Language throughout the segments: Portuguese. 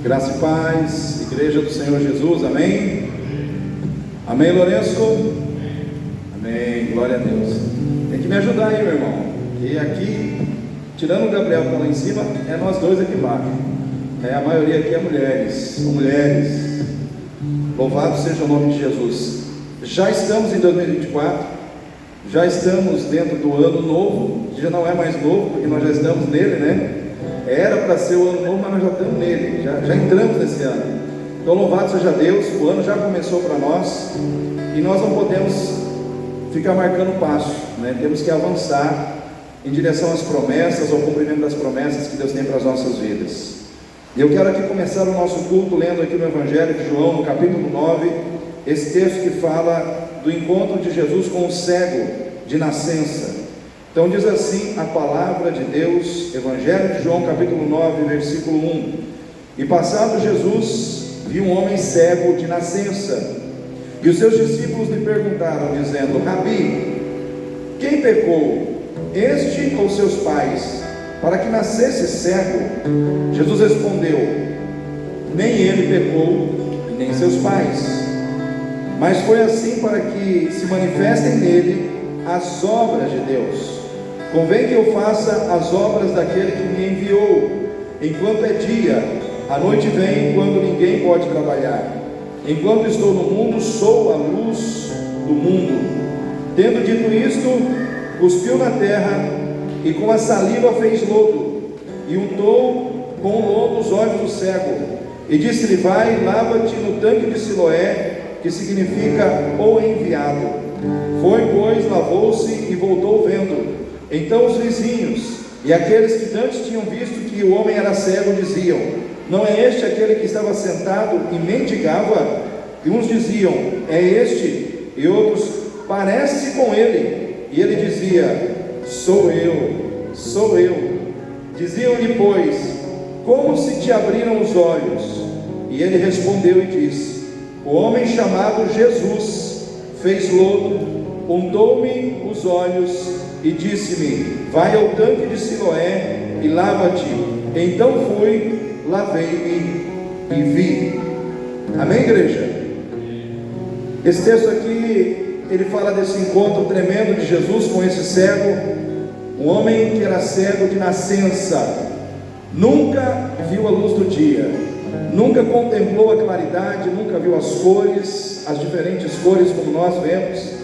Graça e paz, Igreja do Senhor Jesus, amém? Amém, Lourenço? Amém, glória a Deus. Tem que me ajudar aí, meu irmão, que aqui, tirando o Gabriel que está lá em cima, é nós dois aqui embaixo. A maioria aqui é mulheres, são mulheres. Louvado seja o nome de Jesus. Já estamos em 2024, já estamos dentro do ano novo, que já não é mais novo, porque nós já estamos nele, né? Era para ser o ano novo, mas nós já estamos nele, já entramos nesse ano. Então louvado seja Deus, o ano já começou para nós, e nós não podemos ficar marcando passo, né? Temos que avançar em direção às promessas, ao cumprimento das promessas que Deus tem para as nossas vidas. E eu quero aqui começar o nosso culto lendo aqui no Evangelho de João, no capítulo 9, esse texto que fala do encontro de Jesus com o cego de nascença. Então diz assim a palavra de Deus, Evangelho de João, capítulo 9, versículo 1: E passado Jesus, viu um homem cego de nascença, e os seus discípulos lhe perguntaram, dizendo: Rabi, quem pecou, este ou seus pais, para que nascesse cego? Jesus respondeu: Nem ele pecou, nem seus pais, mas foi assim para que se manifestem nele as obras de Deus. Convém que eu faça as obras daquele que me enviou, enquanto é dia. A noite vem quando ninguém pode trabalhar. Enquanto estou no mundo, sou a luz do mundo. Tendo dito isto, cuspiu na terra, e com a saliva fez lodo, e untou com o lodo os olhos do cego, e disse-lhe: Vai, lava-te no tanque de Siloé, que significa o enviado. Foi, pois, lavou-se e voltou vendo. Então os vizinhos e aqueles que antes tinham visto que o homem era cego diziam: Não é este aquele que estava sentado e mendigava? E uns diziam: É este. E outros: Parece com ele. E ele dizia: Sou eu, sou eu. Diziam-lhe, pois: Como se te abriram os olhos? E ele respondeu e disse: O homem chamado Jesus fez lodo, untou-me os olhos e disse-me: Vai ao tanque de Siloé e lava-te. Então fui, lavei-me e vi. Amém, igreja? Esse texto aqui, ele fala desse encontro tremendo de Jesus com esse cego, um homem que era cego de nascença, nunca viu a luz do dia, nunca contemplou a claridade, nunca viu as cores, as diferentes cores como nós vemos.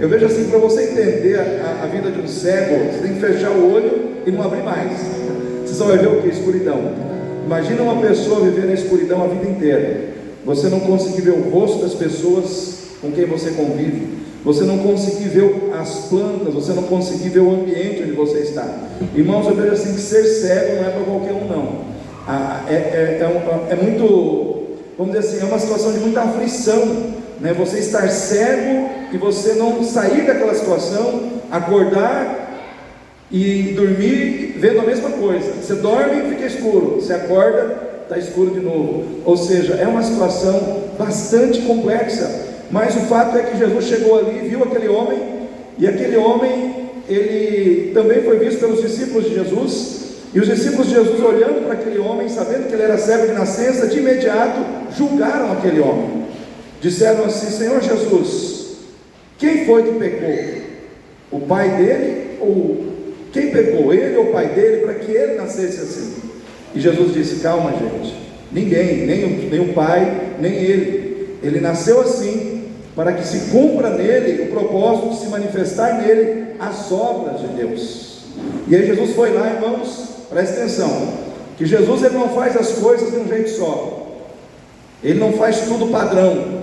Eu vejo assim, para você entender a vida de um cego, você tem que fechar o olho e não abrir mais. Você só vai ver o que? Escuridão. Imagina uma pessoa viver na escuridão a vida inteira. Você não conseguir ver o rosto das pessoas com quem você convive, você não conseguir ver as plantas, você não conseguir ver o ambiente onde você está. Irmãos, eu vejo assim que ser cego não é para qualquer um, não. É muito, vamos dizer assim, é uma situação de muita aflição, né? Você estar cego e você não sair daquela situação, acordar e dormir vendo a mesma coisa. Você dorme e fica escuro, você acorda, está escuro de novo. Ou seja, é uma situação bastante complexa. Mas o fato é que Jesus chegou ali, viu aquele homem, e aquele homem, ele também foi visto pelos discípulos de Jesus. E os discípulos de Jesus, olhando para aquele homem, sabendo que ele era cego de nascença, de imediato julgaram aquele homem. Disseram assim: Senhor Jesus, quem foi que pecou? O pai dele? Ou quem pecou? Ele ou o pai dele, para que ele nascesse assim? E Jesus disse: Calma, gente, ninguém, nem o pai, nem ele. Ele nasceu assim para que se cumpra nele o propósito de se manifestar nele as obras de Deus. E aí Jesus foi lá, irmãos, presta atenção, que Jesus, ele não faz as coisas de um jeito só, ele não faz tudo padrão.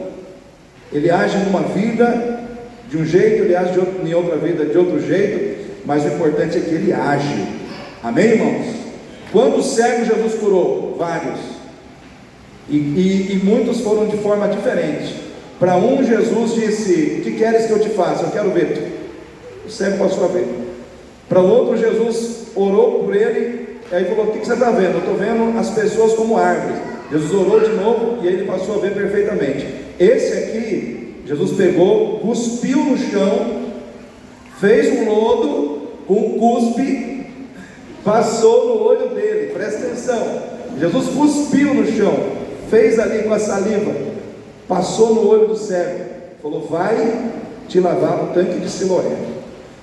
Ele age numa vida de um jeito, ele age em outra vida de outro jeito, mas o importante é que ele age. Amém, irmãos? Quantos cegos Jesus curou? Vários. E muitos foram de forma diferente. Para um, Jesus disse: O que queres que eu te faça? Eu quero ver. O cego passou a ver. Para outro, Jesus orou por ele, e aí falou: O que você está vendo? Eu estou vendo as pessoas como árvores. Jesus orou de novo e ele passou a ver perfeitamente. Esse aqui, Jesus pegou, cuspiu no chão, fez um lodo com um cuspe, passou no olho dele. Presta atenção, Jesus cuspiu no chão, fez ali com a saliva, passou no olho do cego, falou: vai te lavar no tanque de Siloé.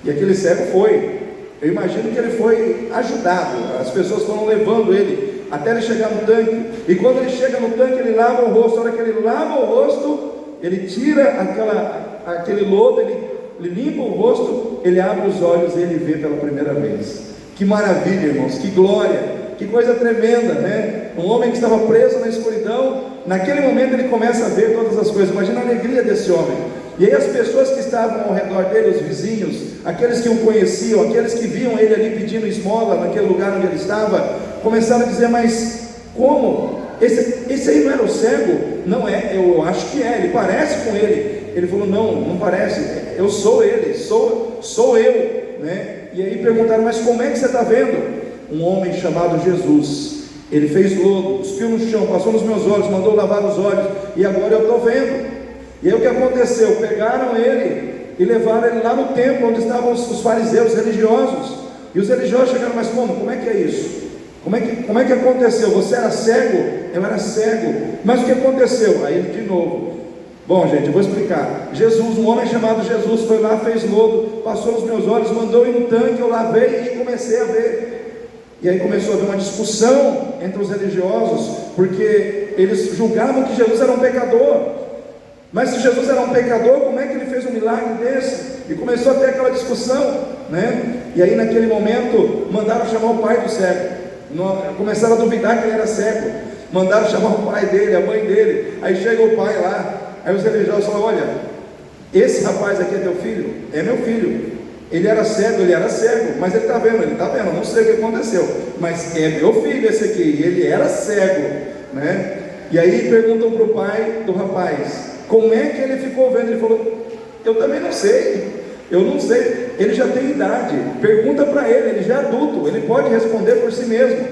E aquele cego foi. Eu imagino que ele foi ajudado, as pessoas foram levando ele até ele chegar no tanque, e quando ele chega no tanque, ele lava o rosto. A hora que ele lava o rosto, ele tira aquele lodo, ele limpa o rosto, ele abre os olhos e ele vê pela primeira vez. Que maravilha, irmãos, que glória, que coisa tremenda, né? Um homem que estava preso na escuridão, naquele momento ele começa a ver todas as coisas. Imagina a alegria desse homem. E aí as pessoas que estavam ao redor dele, os vizinhos, aqueles que o conheciam, aqueles que viam ele ali pedindo esmola naquele lugar onde ele estava, começaram a dizer: mas como? Esse aí não era o cego? Não é, eu acho que é, ele parece com ele. Ele falou: não parece, eu sou ele, sou eu, né? E aí perguntaram: mas como é que você está vendo? Um homem chamado Jesus, ele fez lodo, cuspiu no chão, passou nos meus olhos, mandou lavar os olhos, e agora eu estou vendo. E aí o que aconteceu? Pegaram ele e levaram ele lá no templo onde estavam os fariseus religiosos. E os religiosos chegaram: mas como é que é isso? Como é que aconteceu? Você era cego? Eu era cego. Mas o que aconteceu? Aí ele de novo: bom, gente, eu vou explicar. Jesus, um homem chamado Jesus, foi lá, fez lodo, passou nos meus olhos, mandou ir no tanque, eu lavei e comecei a ver. E aí começou a haver uma discussão entre os religiosos, porque eles julgavam que Jesus era um pecador. Mas se Jesus era um pecador, como é que ele fez um milagre desse? E começou a ter aquela discussão, né? E aí naquele momento mandaram chamar o pai do cego. Começaram a duvidar que ele era cego. Mandaram chamar o pai dele, a mãe dele. Aí chega o pai lá. Aí os religiosos falaram: olha, esse rapaz aqui é teu filho? É meu filho. Ele era cego, mas ele está vendo, não sei o que aconteceu, mas é meu filho esse aqui, e ele era cego, né? E aí perguntam para o pai do rapaz: como é que ele ficou vendo? Ele falou: eu também não sei, ele já tem idade, pergunta para ele já é adulto, ele pode responder por si mesmo.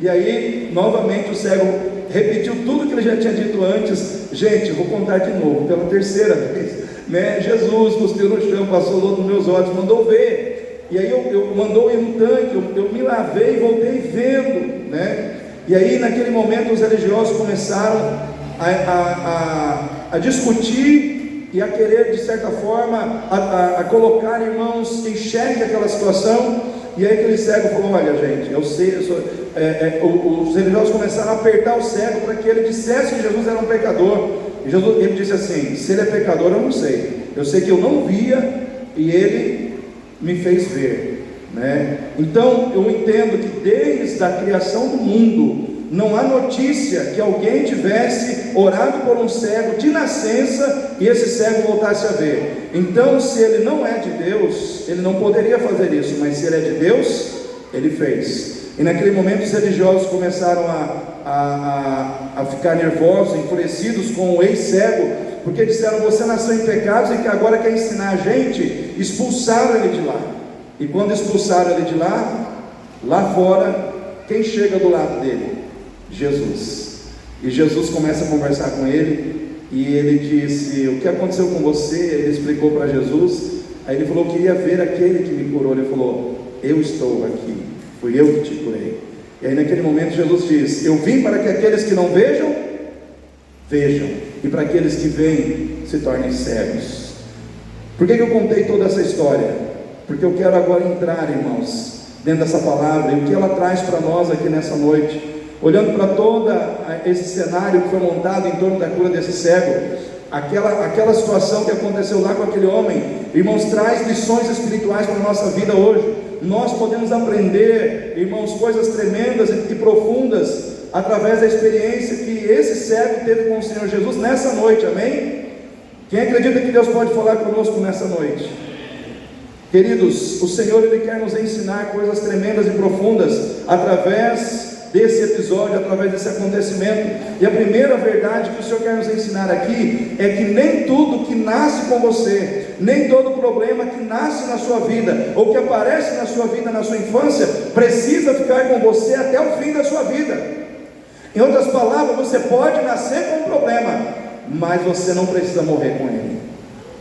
E aí novamente o cego repetiu tudo que ele já tinha dito antes. Gente, vou contar de novo, pela terceira vez, né? Jesus cuspiu no chão, passou lodo nos meus olhos, mandou ver, e aí eu mandou ir no tanque, eu me lavei e voltei vendo, né? E aí naquele momento os religiosos começaram a discutir e a querer, de certa forma, a colocar irmãos em xeque aquela situação. E aí aquele cego falou: olha, gente, eu sei, os religiosos começaram a apertar o cego para que ele dissesse que Jesus era um pecador. E ele disse assim: se ele é pecador, eu não sei, eu sei que eu não via e ele me fez ver, né? Então eu entendo que desde a criação do mundo não há notícia que alguém tivesse orado por um cego de nascença e esse cego voltasse a ver. Então, se ele não é de Deus, ele não poderia fazer isso, mas se ele é de Deus, ele fez. E naquele momento os religiosos começaram a ficar nervosos, enfurecidos com o ex-cego, porque disseram: você nasceu em pecados e que agora quer ensinar a gente. Expulsaram ele de lá. E quando expulsaram ele de lá fora, quem chega do lado dele? Jesus. E Jesus começa a conversar com ele, e ele disse: o que aconteceu com você? Ele explicou para Jesus. Aí ele falou: eu queria ver aquele que me curou. Ele falou: eu estou aqui, fui eu que te curei. E aí naquele momento Jesus diz: eu vim para que aqueles que não vejam, vejam, e para aqueles que veem, se tornem cegos. Por que eu contei toda essa história? Porque eu quero agora entrar, irmãos, dentro dessa palavra, e o que ela traz para nós aqui nessa noite. Olhando para todo esse cenário que foi montado em torno da cura desse cego, aquela situação que aconteceu lá com aquele homem, irmãos, traz lições espirituais para a nossa vida hoje. Nós podemos aprender, irmãos, coisas tremendas e profundas através da experiência que esse cego teve com o Senhor Jesus nessa noite, amém? Quem acredita que Deus pode falar conosco nessa noite? Queridos, o Senhor, Ele quer nos ensinar coisas tremendas e profundas através desse episódio, através desse acontecimento. E a primeira verdade que o Senhor quer nos ensinar aqui é que nem tudo que nasce com você, nem todo problema que nasce na sua vida, ou que aparece na sua vida, na sua infância, precisa ficar com você até o fim da sua vida. Em outras palavras, você pode nascer com um problema, mas você não precisa morrer com ele.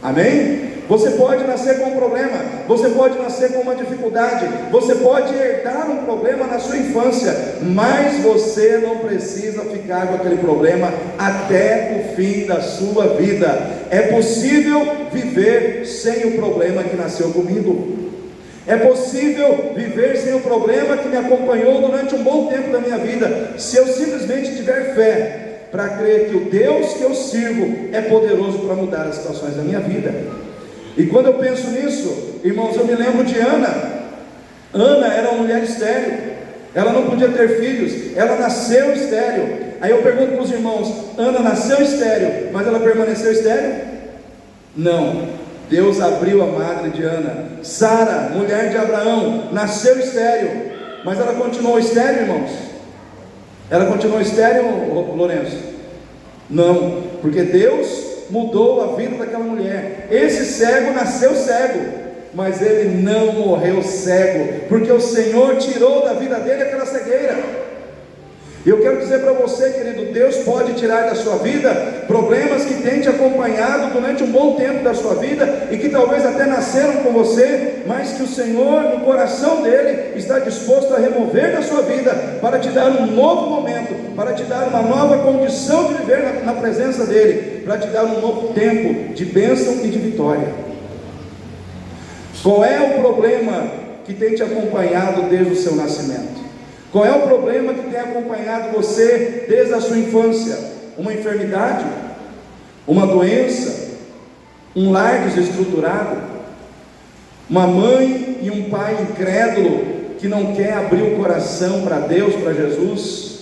Amém? Você pode nascer com um problema, você pode nascer com uma dificuldade, você pode herdar um problema na sua infância, mas você não precisa ficar com aquele problema até o fim da sua vida. É possível viver sem o problema que nasceu comigo. É possível viver sem o problema que me acompanhou durante um bom tempo da minha vida, se eu simplesmente tiver fé para crer que o Deus que eu sirvo é poderoso para mudar as situações da minha vida. E quando eu penso nisso, irmãos, eu me lembro de Ana. Ana era uma mulher estéril, ela não podia ter filhos, ela nasceu estéril. Aí eu pergunto para os irmãos: Ana nasceu estéril, mas ela permaneceu estéril? Não. Deus abriu a madre de Ana. Sara, mulher de Abraão, nasceu estéril, mas ela continuou estéril, irmãos? Ela continuou estéril, Lourenço? Não, porque Deus mudou a vida daquela mulher. Esse cego nasceu cego, mas ele não morreu cego, porque o Senhor tirou da vida dele aquela cegueira. E eu quero dizer para você, querido, Deus pode tirar da sua vida problemas que têm te acompanhado durante um bom tempo da sua vida, e que talvez até nasceram com você, mas que o Senhor, no coração dele, está disposto a remover da sua vida, para te dar um novo momento, para te dar uma nova condição de viver na presença dele, para te dar um novo tempo de bênção e de vitória. Qual é o problema que tem te acompanhado desde o seu nascimento? Qual é o problema que tem acompanhado você desde a sua infância? Uma enfermidade? Uma doença? Um lar desestruturado? Uma mãe e um pai incrédulo que não quer abrir o coração para Deus, para Jesus?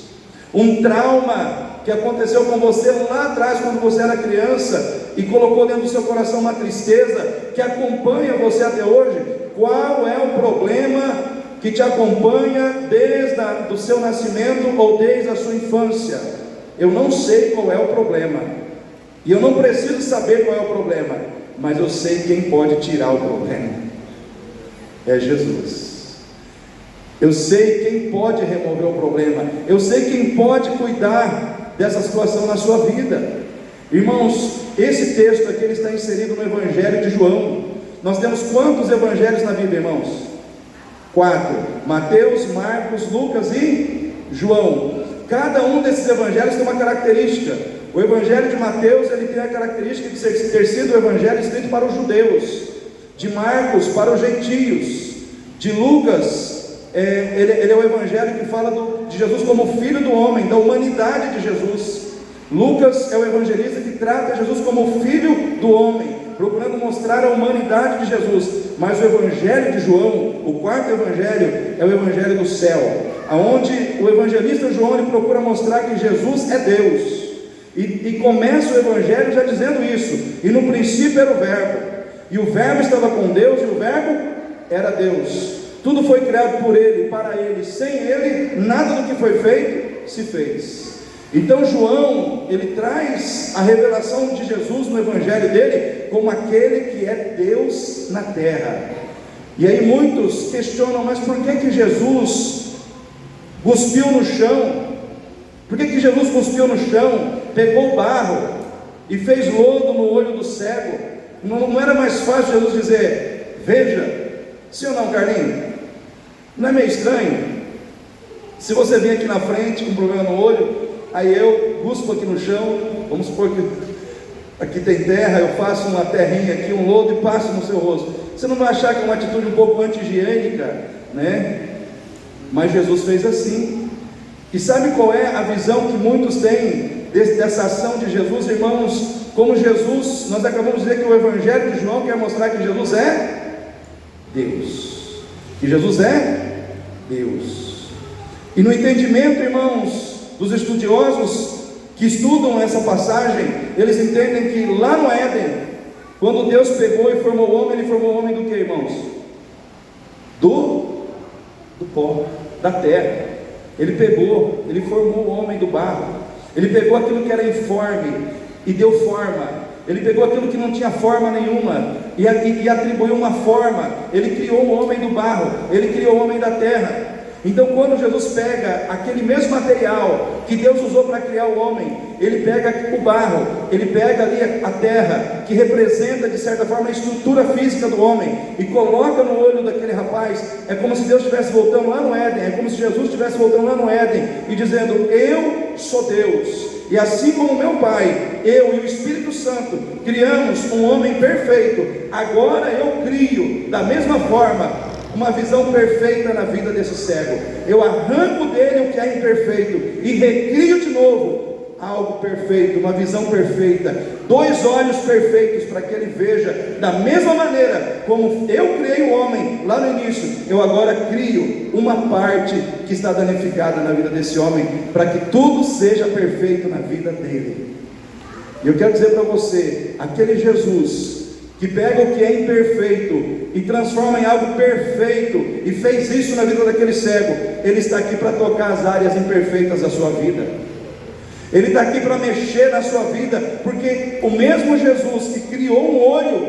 Um trauma que aconteceu com você lá atrás, quando você era criança, e colocou dentro do seu coração uma tristeza que acompanha você até hoje? Qual é o problema que te acompanha desde o seu nascimento ou desde a sua infância? Eu não sei qual é o problema, e eu não preciso saber qual é o problema, mas eu sei quem pode tirar o problema. É Jesus. Eu sei quem pode remover o problema, eu sei quem pode cuidar dessa situação na sua vida. Irmãos, esse texto aqui ele está inserido no Evangelho de João. Nós temos quantos evangelhos na Bíblia, irmãos? 4, Mateus, Marcos, Lucas e João. Cada um desses evangelhos tem uma característica. O evangelho de Mateus, ele tem a característica de ter sido o evangelho escrito para os judeus. De Marcos, para os gentios. De Lucas, ele é o evangelho que fala de Jesus como filho do homem, da humanidade de Jesus. Lucas é o evangelista que trata Jesus como filho do homem, procurando mostrar a humanidade de Jesus. Mas o evangelho de João, o quarto evangelho, é o evangelho do céu, aonde o evangelista João ele procura mostrar que Jesus é Deus, e começa o evangelho já dizendo isso: e no princípio era o verbo, e o verbo estava com Deus, e o verbo era Deus. Tudo foi criado por ele, para ele. Sem ele, nada do que foi feito se fez. Então João, ele traz a revelação de Jesus no evangelho dele como aquele que é Deus na terra. E aí muitos questionam: mas por que Jesus cuspiu no chão? Por que Jesus cuspiu no chão, pegou barro e fez lodo no olho do cego? Não era mais fácil Jesus dizer: veja? Sim ou não, Carlinhos? Não é meio estranho? Se você vem aqui na frente com um problema no olho, aí eu cuspo aqui no chão, vamos supor que aqui tem terra, eu faço uma terrinha aqui, um lodo e passo no seu rosto. Você não vai achar que é uma atitude um pouco anti-higiênica, né? Mas Jesus fez assim. E sabe qual é a visão que muitos têm dessa ação de Jesus, irmãos? Como Jesus, nós acabamos de dizer que o evangelho de João quer mostrar que Jesus é Deus. Que Jesus é Deus. E no entendimento, irmãos, dos estudiosos que estudam essa passagem, eles entendem que lá no Éden, quando Deus pegou e formou o homem, ele formou o homem do que, irmãos? Do pó, da terra. Ele pegou, ele formou o homem do barro. Ele pegou aquilo que era informe e deu forma. Ele pegou aquilo que não tinha forma nenhuma e atribuiu uma forma. Ele criou o homem do barro, ele criou o homem da terra. Então quando Jesus pega aquele mesmo material que Deus usou para criar o homem ele pega o barro, ele pega ali a terra, que representa de certa forma a estrutura física do homem, e coloca no olho daquele rapaz. É como se Deus estivesse voltando lá no Éden, é como se Jesus estivesse voltando lá no Éden, e dizendo: eu sou Deus, e assim como meu Pai, eu e o Espírito Santo criamos um homem perfeito, agora eu crio da mesma forma uma visão perfeita na vida desse cego. Eu arranco dele o que é imperfeito e recrio de novo algo perfeito, uma visão perfeita, 2 olhos perfeitos, para que ele veja da mesma maneira como eu criei o homem lá no início. Eu agora crio uma parte que está danificada na vida desse homem, para que tudo seja perfeito na vida dele. E eu quero dizer para você, aquele Jesus que pega o que é imperfeito e transforma em algo perfeito, e fez isso na vida daquele cego, ele está aqui para tocar as áreas imperfeitas da sua vida. Ele está aqui para mexer na sua vida, porque o mesmo Jesus que criou um olho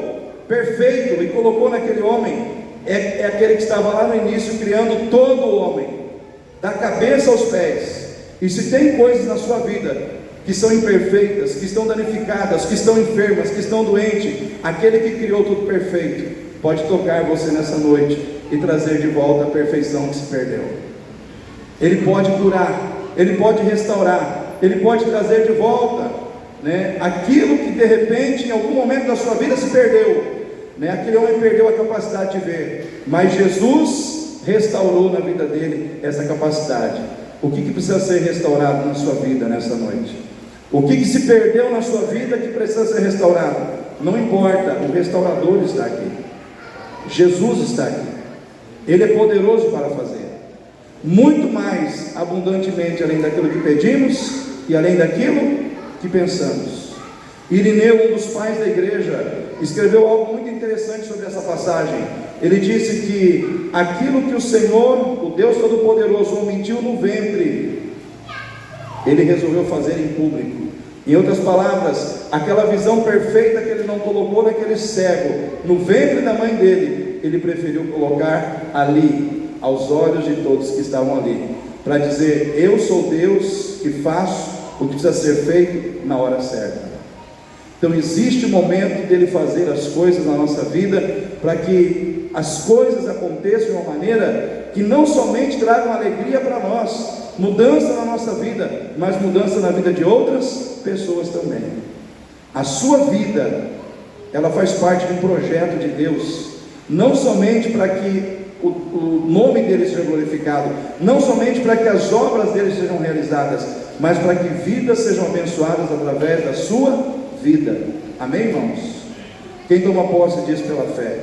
perfeito e colocou naquele homem, é aquele que estava lá no início criando todo o homem, da cabeça aos pés. E se tem coisas na sua vida que são imperfeitas, que estão danificadas, que estão enfermas, que estão doentes, aquele que criou tudo perfeito pode tocar você nessa noite e trazer de volta a perfeição que se perdeu. Ele pode curar, ele pode restaurar, ele pode trazer de volta, né, aquilo que de repente em algum momento da sua vida se perdeu, né? Aquele homem perdeu a capacidade de ver, mas Jesus restaurou na vida dele essa capacidade. O que precisa ser restaurado na sua vida nessa noite? O que se perdeu na sua vida que precisa ser restaurado? Não importa, o restaurador está aqui, Jesus está aqui, Ele é poderoso para fazer muito mais abundantemente além daquilo que pedimos e além daquilo que pensamos. Irineu, um dos pais da igreja, escreveu algo muito interessante sobre essa passagem. Ele disse que aquilo que o Senhor, o Deus Todo-Poderoso, omitiu no ventre, Ele resolveu fazer em público. Em outras palavras, aquela visão perfeita que Ele não colocou naquele cego, no ventre da mãe dele, Ele preferiu colocar ali, aos olhos de todos que estavam ali, para dizer: eu sou Deus que faço o que precisa ser feito na hora certa. Então existe um momento dele fazer as coisas na nossa vida, para que as coisas aconteçam de uma maneira que não somente tragam alegria para nós, mudança na nossa vida, mas mudança na vida de outras pessoas também. A sua vida, ela faz parte de um projeto de Deus, não somente para que o nome dele seja glorificado, não somente para que as obras dele sejam realizadas, mas para que vidas sejam abençoadas através da sua vida. Amém, irmãos? Quem toma posse disso pela fé?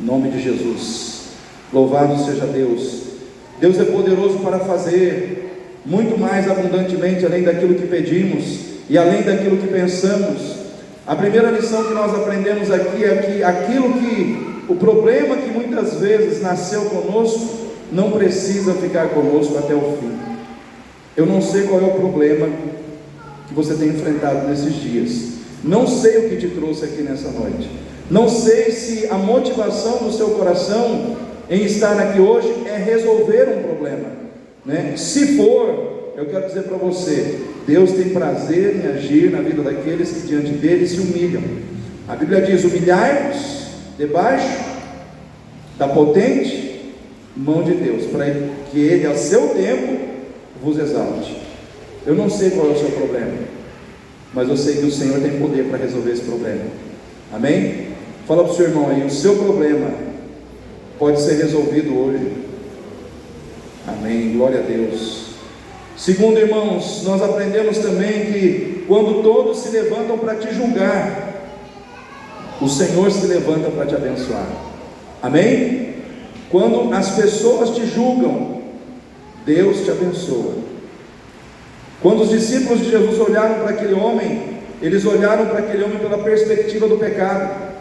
Em nome de Jesus. Louvado seja Deus. Deus é poderoso para fazer muito mais abundantemente além daquilo que pedimos e além daquilo que pensamos. A primeira lição que nós aprendemos aqui é que aquilo que o problema que muitas vezes nasceu conosco não precisa ficar conosco até o fim. Eu não sei qual é o problema que você tem enfrentado nesses dias, não sei o que te trouxe aqui nessa noite, não sei se a motivação do seu coração em estar aqui hoje é resolver um problema, né? Se for, eu quero dizer para você, Deus tem prazer em agir na vida daqueles que diante dele se humilham. A Bíblia diz: humilhai-vos debaixo da potente mão de Deus, para que Ele, ao seu tempo, vos exalte. Eu não sei qual é o seu problema, mas eu sei que o Senhor tem poder para resolver esse problema. Amém? Fala para o seu irmão aí: o seu problema pode ser resolvido hoje. Amém, glória a Deus. Segundo, irmãos, nós aprendemos também que quando todos se levantam para te julgar, o Senhor se levanta para te abençoar. Amém? Quando as pessoas te julgam, Deus te abençoa. Quando os discípulos de Jesus olharam para aquele homem, eles olharam para aquele homem pela perspectiva do pecado,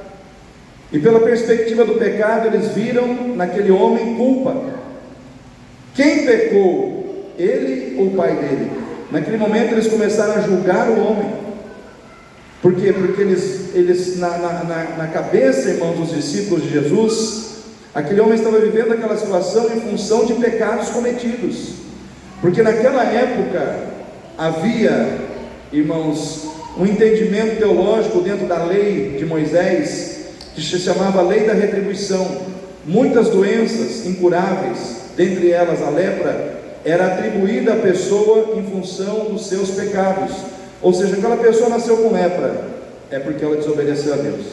e pela perspectiva do pecado eles viram naquele homem culpa. Quem pecou? Ele ou o pai dele? Naquele momento eles começaram a julgar o homem. Por quê? Porque eles na cabeça, irmãos, dos discípulos de Jesus, aquele homem estava vivendo aquela situação em função de pecados cometidos. Porque naquela época havia irmãos, um entendimento teológico dentro da lei de Moisés, que se chamava lei da retribuição. Muitas doenças incuráveis, dentre elas a lepra, era atribuída à pessoa em função dos seus pecados. Ou seja, aquela pessoa nasceu com lepra, é porque ela desobedeceu a Deus.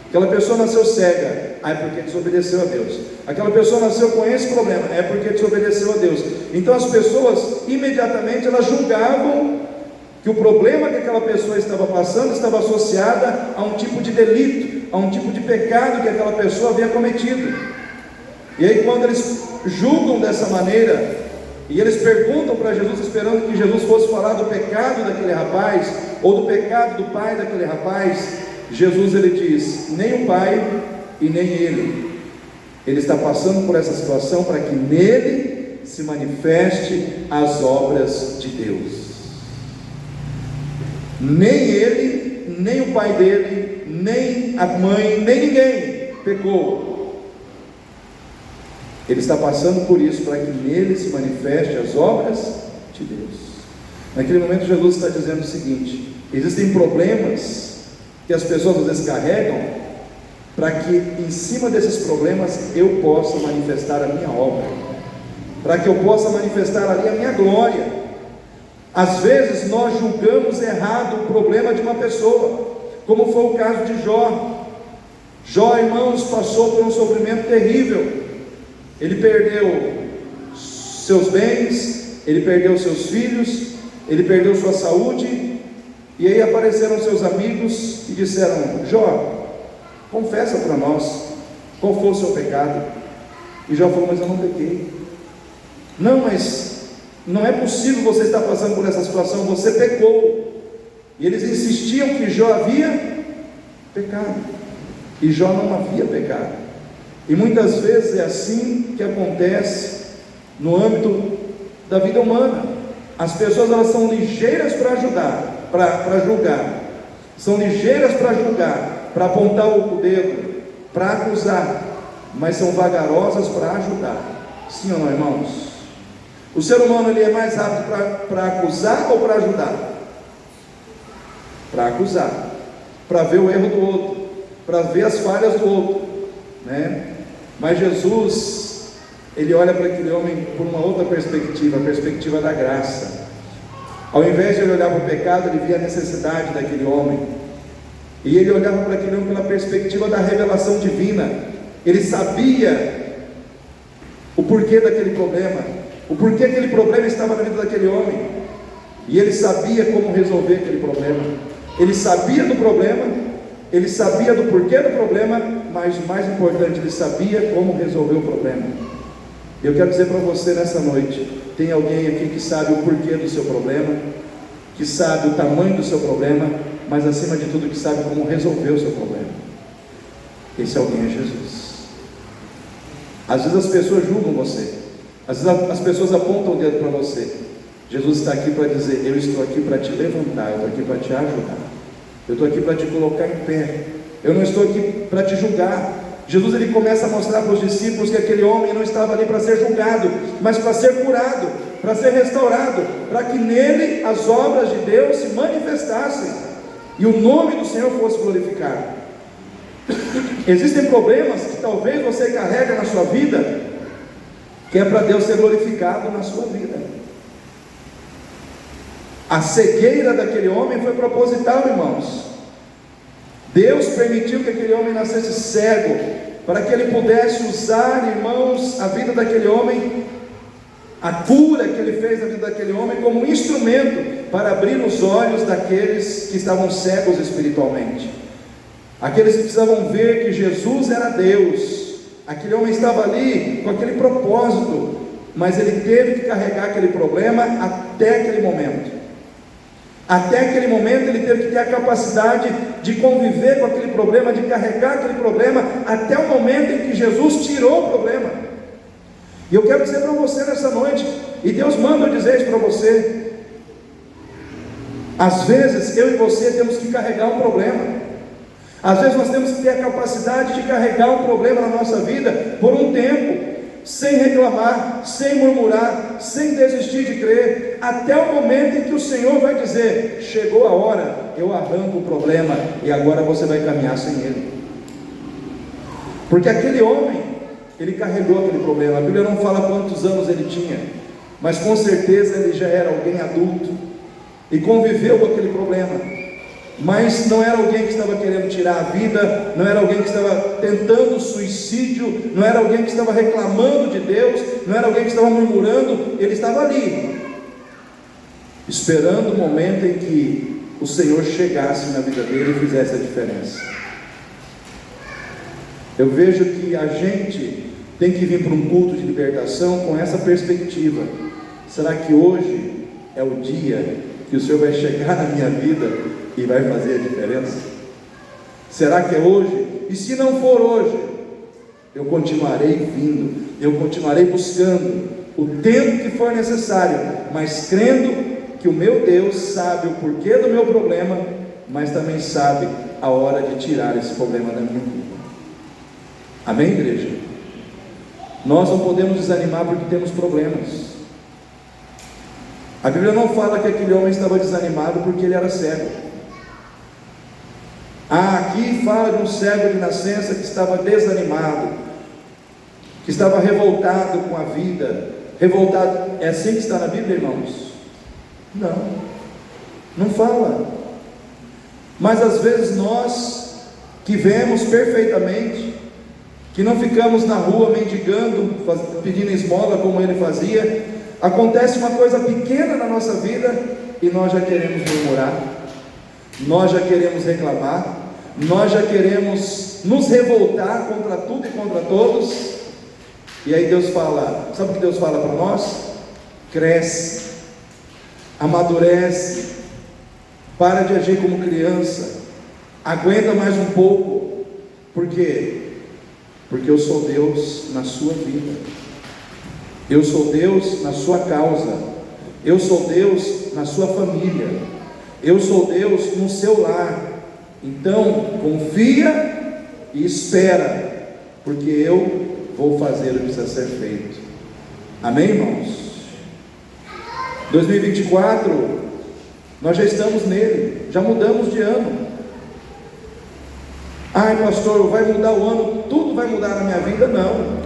Aquela pessoa nasceu cega, é porque desobedeceu a Deus. Aquela pessoa nasceu com esse problema, é porque desobedeceu a Deus. Então as pessoas imediatamente elas julgavam que o problema que aquela pessoa estava passando estava associada a um tipo de delito, a um tipo de pecado que aquela pessoa havia cometido. E aí quando eles julgam dessa maneira, e eles perguntam para Jesus, esperando que Jesus fosse falar do pecado daquele rapaz, ou do pecado do pai daquele rapaz, Jesus ele diz, nem o pai e nem ele está passando por essa situação para que nele se manifeste as obras de Deus. Nem ele, nem o pai dele, nem a mãe, nem ninguém pecou. Ele está passando por isso para que nele se manifeste as obras de Deus. Naquele momento Jesus está dizendo o seguinte: existem problemas que as pessoas às vezes carregam, para que em cima desses problemas eu possa manifestar a minha obra, para que eu possa manifestar ali a minha glória. Às vezes nós julgamos errado o problema de uma pessoa, como foi o caso de Jó. Jó, irmãos, passou por um sofrimento terrível. Ele perdeu seus bens, ele perdeu seus filhos, ele perdeu sua saúde. E aí apareceram seus amigos e disseram: Jó, confessa para nós, qual foi o seu pecado? E Jó falou: mas eu não pequei. Não, mas não é possível você estar passando por essa situação, você pecou. E eles insistiam que Jó havia pecado, e Jó não havia pecado. E muitas vezes é assim que acontece no âmbito da vida humana. As pessoas elas são ligeiras para ajudar, para julgar, são ligeiras para julgar, para apontar o dedo, para acusar, mas são vagarosas para ajudar. Sim ou não, irmãos? O ser humano ele é mais rápido para acusar ou para ajudar? Para acusar, para ver o erro do outro, para ver as falhas do outro, né? Mas Jesus, ele olha para aquele homem por uma outra perspectiva, a perspectiva da graça. Ao invés de ele olhar para o pecado, ele via a necessidade daquele homem, e ele olhava para aquele homem pela perspectiva da revelação divina. Ele sabia o porquê daquele problema, o porquê aquele problema estava na vida daquele homem, e ele sabia como resolver aquele problema. Ele sabia do problema, ele sabia do porquê do problema, mas o mais importante, ele sabia como resolver o problema. Eu quero dizer para você nessa noite: tem alguém aqui que sabe o porquê do seu problema, que sabe o tamanho do seu problema, mas acima de tudo que sabe como resolver o seu problema. Esse alguém é Jesus. Às vezes as pessoas julgam você, às vezes as pessoas apontam o dedo para você. Jesus está aqui para dizer: eu estou aqui para te levantar, eu estou aqui para te ajudar, eu estou aqui para te colocar em pé, eu não estou aqui para te julgar. Jesus ele começa a mostrar para os discípulos que aquele homem não estava ali para ser julgado, mas para ser curado, para ser restaurado, para que nele as obras de Deus se manifestassem e o nome do Senhor fosse glorificado. Existem problemas que talvez você carrega na sua vida, que é para Deus ser glorificado na sua vida. A cegueira daquele homem foi proposital, irmãos. Deus permitiu que aquele homem nascesse cego, para que ele pudesse usar, irmãos, a vida daquele homem, a cura que ele fez na vida daquele homem, como um instrumento para abrir os olhos daqueles que estavam cegos espiritualmente, aqueles que precisavam ver que Jesus era Deus. Aquele homem estava ali com aquele propósito, mas ele teve que carregar aquele problema até aquele momento. Até aquele momento ele teve que ter a capacidade de conviver com aquele problema, de carregar aquele problema, até o momento em que Jesus tirou o problema. E eu quero dizer para você nessa noite, e Deus manda eu dizer isso para você: às vezes eu e você temos que carregar um problema. Às vezes nós temos que ter a capacidade de carregar um problema na nossa vida por um tempo. sem reclamar, sem murmurar, sem desistir de crer, até o momento em que o Senhor vai dizer: chegou a hora, eu arranco o problema e agora você vai caminhar sem ele. Porque aquele homem, ele carregou aquele problema. A Bíblia não fala quantos anos ele tinha, mas com certeza ele já era alguém adulto e conviveu com aquele problema. Mas não era alguém que estava querendo tirar a vida, não era alguém que estava tentando suicídio, não era alguém que estava reclamando de Deus, não era alguém que estava murmurando. Ele estava ali, esperando o momento em que o Senhor chegasse na vida dele e fizesse a diferença. Eu vejo que a gente tem que vir para um culto de libertação com essa perspectiva. Será que hoje é o dia que o Senhor vai chegar na minha vida e vai fazer a diferença? Será que é hoje? E se não for hoje, eu continuarei vindo, eu continuarei buscando o tempo que for necessário, mas crendo que o meu Deus sabe o porquê do meu problema, mas também sabe a hora de tirar esse problema da minha vida. Amém, igreja? Nós não podemos desanimar porque temos problemas. A Bíblia não fala que aquele homem estava desanimado porque ele era cego. Aqui fala de um cego de nascença que estava desanimado, que estava revoltado com a vida. Revoltado, é assim que está na Bíblia, irmãos? Não fala. Mas às vezes nós, que vemos perfeitamente, que não ficamos na rua mendigando, pedindo esmola como ele fazia, acontece uma coisa pequena na nossa vida e nós já queremos murmurar, nós já queremos reclamar, nós já queremos nos revoltar contra tudo e contra todos. E aí Deus fala, sabe o que Deus fala para nós? Cresce, amadurece, para de agir como criança, aguenta mais um pouco. Por quê? Porque eu sou Deus na sua vida, eu sou Deus na sua causa, eu sou Deus na sua família, eu sou Deus no seu lar. Então confia e espera, porque eu vou fazer o que precisa ser feito. Amém, irmãos? 2024, nós já estamos nele, já mudamos de ano. Ai, pastor, vai mudar o ano, tudo vai mudar na minha vida? Não.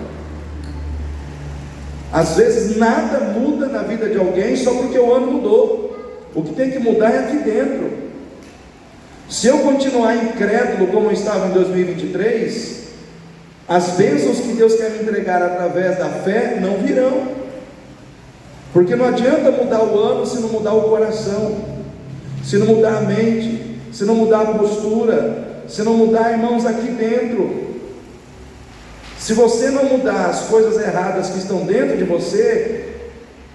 Às vezes nada muda na vida de alguém só porque o ano mudou. O que tem que mudar é aqui dentro. Se eu continuar incrédulo como eu estava em 2023, as bênçãos que Deus quer me entregar através da fé não virão. Porque não adianta mudar o ano se não mudar o coração, se não mudar a mente, se não mudar a postura, se não mudar, irmãos, aqui dentro. Se você não mudar as coisas erradas que estão dentro de você,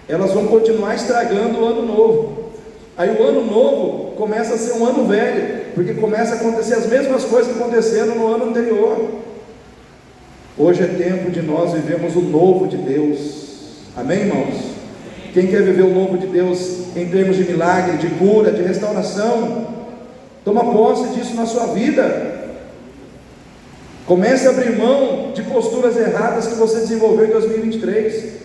elas vão continuar estragando o ano novo. Aí o ano novo começa a ser um ano velho, porque começa a acontecer as mesmas coisas que aconteceram no ano anterior. Hoje é tempo de nós vivermos o novo de Deus. Amém, irmãos? Quem quer viver o novo de Deus em termos de milagre, de cura, de restauração, toma posse disso na sua vida. Comece a abrir mão de posturas erradas que você desenvolveu em 2023.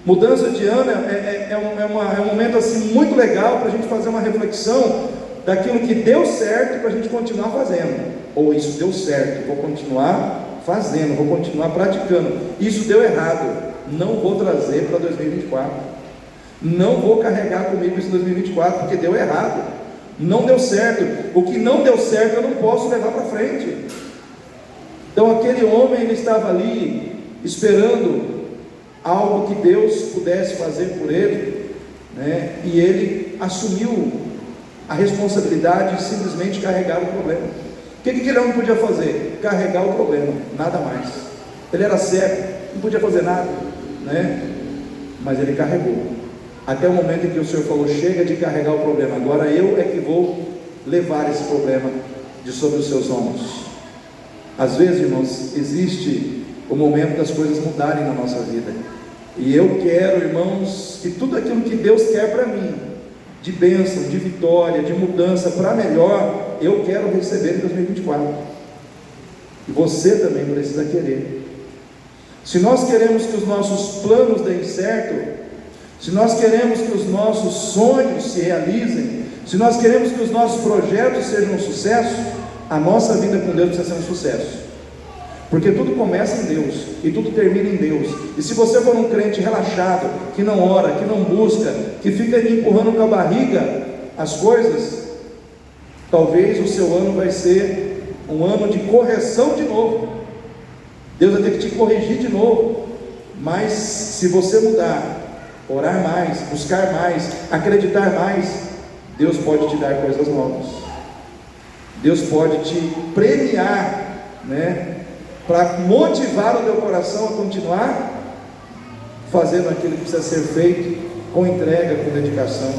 Mudança de ano é um momento assim muito legal para a gente fazer uma reflexão daquilo que deu certo, para a gente continuar fazendo. Ou isso deu certo, vou continuar fazendo, vou continuar praticando. Isso deu errado, não vou trazer para 2024. Não vou carregar comigo isso em 2024, porque deu errado, não deu certo. O que não deu certo eu não posso levar para frente. Então aquele homem, ele estava ali esperando algo que Deus pudesse fazer por ele, né? E ele assumiu a responsabilidade de simplesmente carregar o problema. O que aquele homem podia fazer? Carregar o problema, nada mais. Ele era cego, não podia fazer nada, né? Mas ele carregou, até o momento em que o Senhor falou: chega de carregar o problema, agora eu é que vou levar esse problema de sobre os seus ombros. Às vezes, irmãos, existe o momento das coisas mudarem na nossa vida, e eu quero, irmãos, que tudo aquilo que Deus quer para mim, de bênção, de vitória, de mudança para melhor, eu quero receber em 2024, e você também precisa querer. se nós queremos que os nossos planos deem certo, se nós queremos que os nossos sonhos se realizem, se nós queremos que os nossos projetos sejam um sucesso, a nossa vida com Deus precisa ser um sucesso, porque tudo começa em Deus e tudo termina em Deus. E se você for um crente relaxado, que não ora, que não busca, que fica empurrando com a barriga as coisas, talvez o seu ano vai ser um ano de correção de novo. Deus vai ter que te corrigir de novo. Mas se você mudar, orar mais, buscar mais, acreditar mais, Deus pode te dar coisas novas. Deus pode te premiar, para motivar o teu coração a continuar fazendo aquilo que precisa ser feito, com entrega, com dedicação.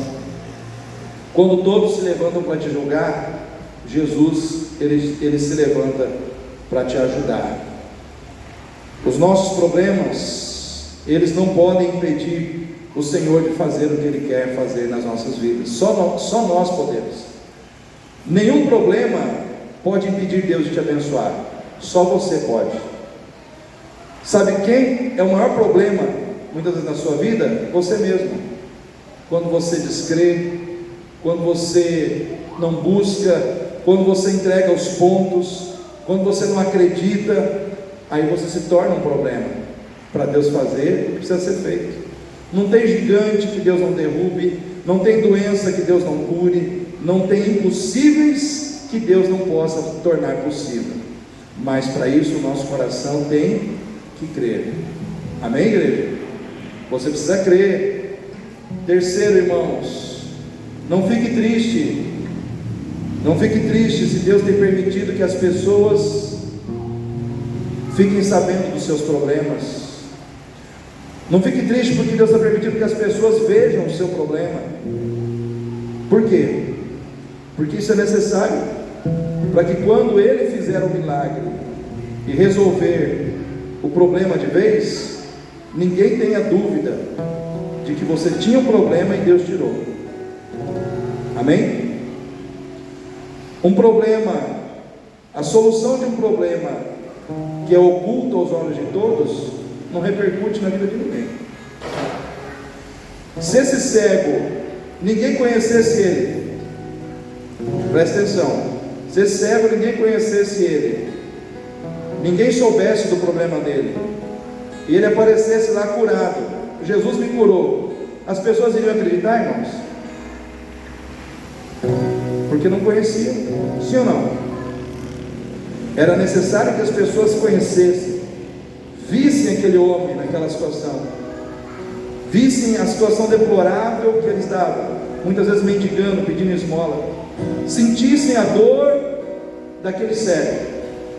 Quando todos se levantam para te julgar, Jesus, ele se levanta para te ajudar. Os nossos problemas, eles não podem impedir o Senhor de fazer o que Ele quer fazer nas nossas vidas. Só nós podemos. Nenhum problema pode impedir Deus de te abençoar. Só você pode. Sabe quem é o maior problema muitas vezes na sua vida? Você mesmo. Quando você descrê, quando você não busca, quando você entrega os pontos, quando você não acredita, aí você se torna um problema para Deus fazer o que precisa ser feito. Não tem gigante que Deus não derrube, não tem doença que Deus não cure, não tem impossíveis que Deus não possa tornar possível. Mas para isso o nosso coração tem que crer. Amém, igreja? Você precisa crer. Terceiro, irmãos, não fique triste. Não fique triste se Deus tem permitido que as pessoas fiquem sabendo dos seus problemas. Não fique triste porque Deus está permitindo que as pessoas vejam o seu problema. Por quê? Porque isso é necessário para que quando Ele fizer o milagre e resolver o problema de vez, ninguém tenha dúvida de que você tinha um problema e Deus tirou. Amém? Um problema, a solução de um problema que é oculto aos olhos de todos, não repercute na vida de ninguém. Se esse cego, ninguém conhecesse ele, presta atenção, se esse cego ninguém conhecesse ele, ninguém soubesse do problema dele, e ele aparecesse lá curado, Jesus me curou, as pessoas iriam acreditar, irmãos? Porque não conheciam, sim ou não? Era necessário que as pessoas conhecessem, vissem aquele homem naquela situação, vissem a situação deplorável que ele estava, muitas vezes mendigando, pedindo esmola, sentissem a dor daquele cego,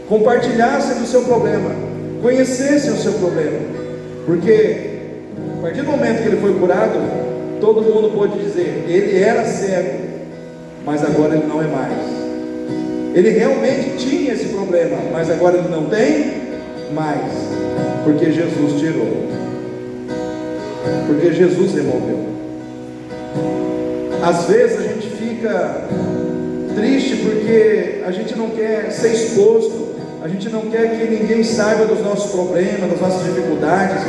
compartilhassem do seu problema, conhecessem o seu problema, porque a partir do momento que ele foi curado, todo mundo pôde dizer, ele era cego, mas agora ele não é mais. Ele realmente tinha esse problema, mas agora ele não tem mais, porque Jesus tirou, porque Jesus removeu. Às vezes a gente fica triste porque a gente não quer ser exposto, a gente não quer que ninguém saiba dos nossos problemas, das nossas dificuldades,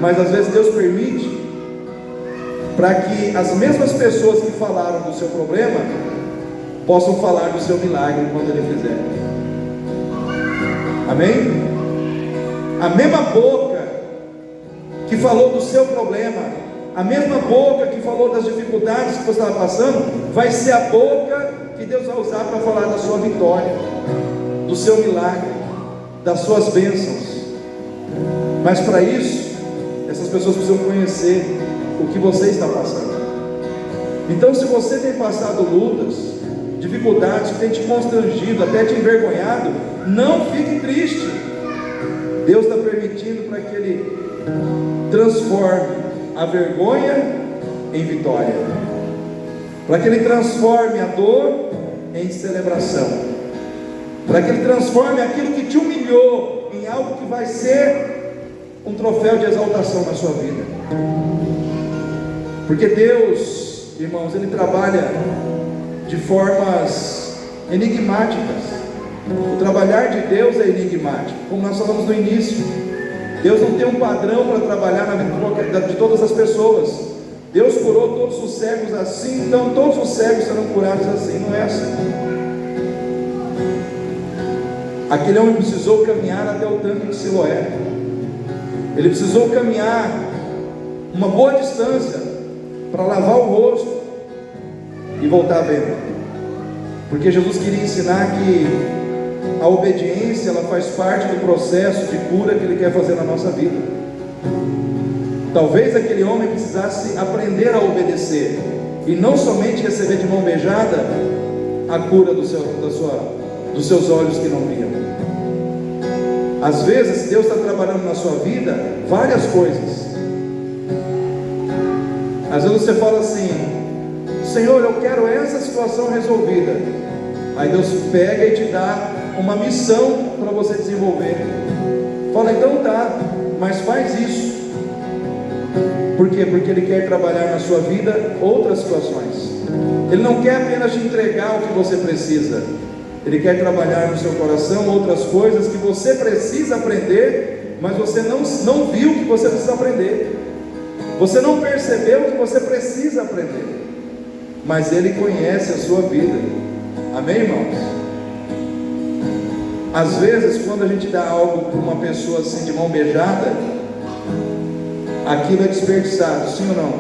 mas às vezes Deus permite para que as mesmas pessoas que falaram do seu problema possam falar do seu milagre quando Ele fizer. Amém? A mesma boca que falou do seu problema, a mesma boca que falou das dificuldades que você estava passando, vai ser a boca que Deus vai usar para falar da sua vitória, do seu milagre, das suas bênçãos. Mas para isso, essas pessoas precisam conhecer o que você está passando. Então, se você tem passado lutas, dificuldades que tem te constrangido, até te envergonhado, não fique triste. Deus está permitindo para que Ele transforme a vergonha em vitória, para que Ele transforme a dor em celebração, para que Ele transforme aquilo que te humilhou em algo que vai ser um troféu de exaltação na sua vida. Porque Deus, irmãos, Ele trabalha de formas enigmáticas. O trabalhar de Deus é enigmático, como nós falamos no início. Deus não tem um padrão para trabalhar na vida de todas as pessoas. Deus curou todos os cegos assim, então todos os cegos serão curados assim. Não é assim. Aquele homem precisou caminhar até o tanque de Siloé. Ele precisou caminhar uma boa distância para lavar o rosto e voltar vendo. Porque Jesus queria ensinar que a obediência, ela faz parte do processo de cura que Ele quer fazer na nossa vida. Talvez aquele homem precisasse aprender a obedecer e não somente receber de mão beijada a cura dos seus olhos que não viam. Às vezes Deus está trabalhando na sua vida várias coisas. Às vezes você fala assim: Senhor, eu quero essa situação resolvida. Aí Deus pega e te dá uma missão para você desenvolver. Fala, então tá, mas faz isso. Por quê? Porque Ele quer trabalhar na sua vida outras situações. Ele não quer apenas te entregar o que você precisa. Ele quer trabalhar no seu coração outras coisas que você precisa aprender, mas você não viu que você precisa aprender. Você não percebeu que você precisa aprender. Mas Ele conhece a sua vida. Amém, irmãos? Às vezes, quando a gente dá algo para uma pessoa assim de mão beijada, aquilo é desperdiçado, sim ou não?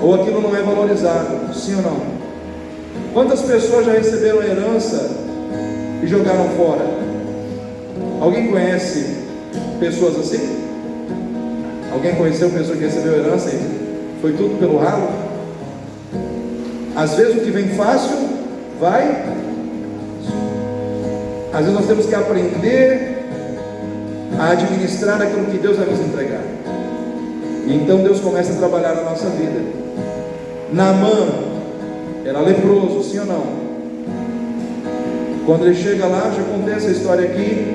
Ou aquilo não é valorizado, sim ou não? Quantas pessoas já receberam herança e jogaram fora? Alguém conhece pessoas assim? Alguém conheceu pessoa que recebeu herança e foi tudo pelo ralo? Às vezes o que vem fácil vai. Às vezes nós temos que aprender a administrar aquilo que Deus vai nos entregar. E então Deus começa a trabalhar na nossa vida. Naamã era leproso, sim ou não? Quando ele chega lá, já contei essa história aqui.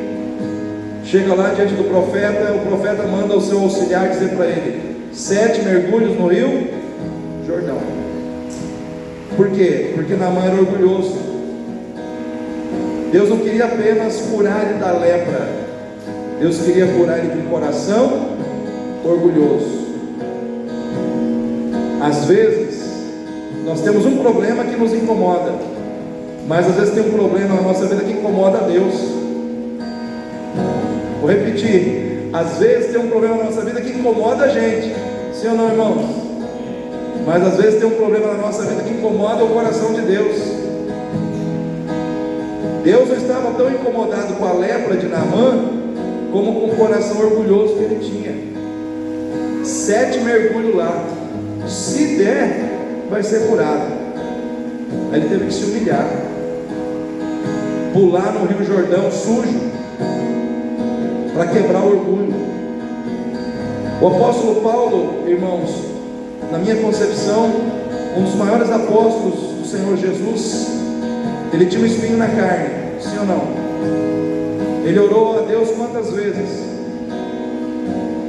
Chega lá diante do profeta, o profeta manda o seu auxiliar dizer para ele: 7 mergulhos no rio Jordão. Por quê? Porque Naamã era orgulhoso. Deus não queria apenas curar ele da lepra, Deus queria curar ele de um coração orgulhoso. Às vezes nós temos um problema que nos incomoda, mas às vezes tem um problema na nossa vida que incomoda a Deus. Vou repetir: às vezes tem um problema na nossa vida que incomoda a gente, sim ou não, irmãos? Mas às vezes tem um problema na nossa vida que incomoda o coração de Deus. Deus não estava tão incomodado com a lepra de Naamã como com o coração orgulhoso que ele tinha. 7 mergulhos lá, se der, vai ser curado. Aí ele teve que se humilhar, pular no Rio Jordão sujo, para quebrar o orgulho. O apóstolo Paulo, irmãos, na minha concepção, um dos maiores apóstolos do Senhor Jesus, ele tinha um espinho na carne, sim ou não? Ele orou a Deus quantas vezes?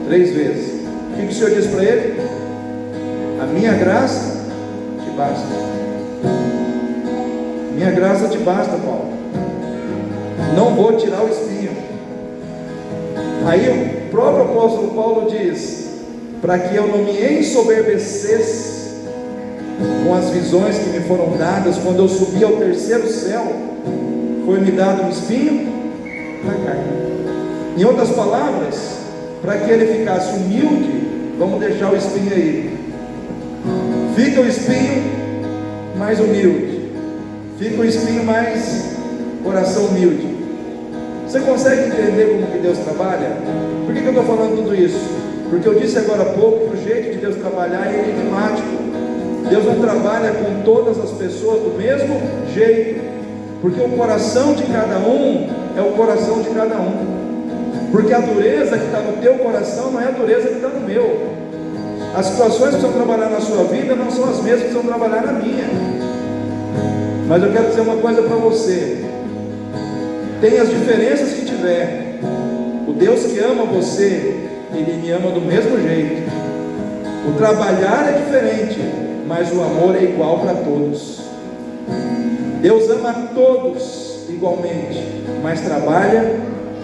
3 vezes. O que o Senhor disse para ele? A minha graça te basta. Minha graça te basta, Paulo. Não vou tirar o espinho. Aí o próprio apóstolo Paulo diz: para que eu não me ensoberbecesse com as visões que me foram dadas, quando eu subi ao 3º céu, foi-me dado um espinho na carne. Em outras palavras, para que ele ficasse humilde, vamos deixar o espinho aí. Fica o espinho mais humilde, fica o espinho mais coração humilde. Você consegue entender como que Deus trabalha? Por que eu estou falando tudo isso? Porque eu disse agora há pouco que o jeito de Deus trabalhar é enigmático. Deus não trabalha com todas as pessoas do mesmo jeito, porque o coração de cada um é o coração de cada um. Porque a dureza que está no teu coração não é a dureza que está no meu. As situações que precisam trabalhar na sua vida não são as mesmas que precisam trabalhar na minha. Mas eu quero dizer uma coisa para você: tem as diferenças que tiver, o Deus que ama você, Ele me ama do mesmo jeito. O trabalhar é diferente, mas o amor é igual para todos. Deus ama todos igualmente, mas trabalha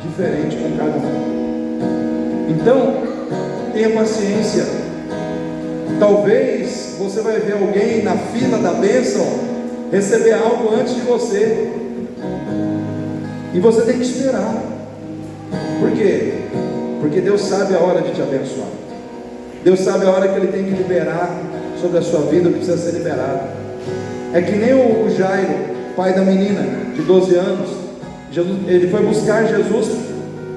diferente com cada um. Então, tenha paciência. Talvez você vai ver alguém na fila da bênção receber algo antes de você, e você tem que esperar. Por quê? Porque Deus sabe a hora de te abençoar. Deus sabe a hora que Ele tem que liberar sobre a sua vida o que precisa ser liberado. É que nem o Jairo, pai da menina de 12 anos. Ele foi buscar Jesus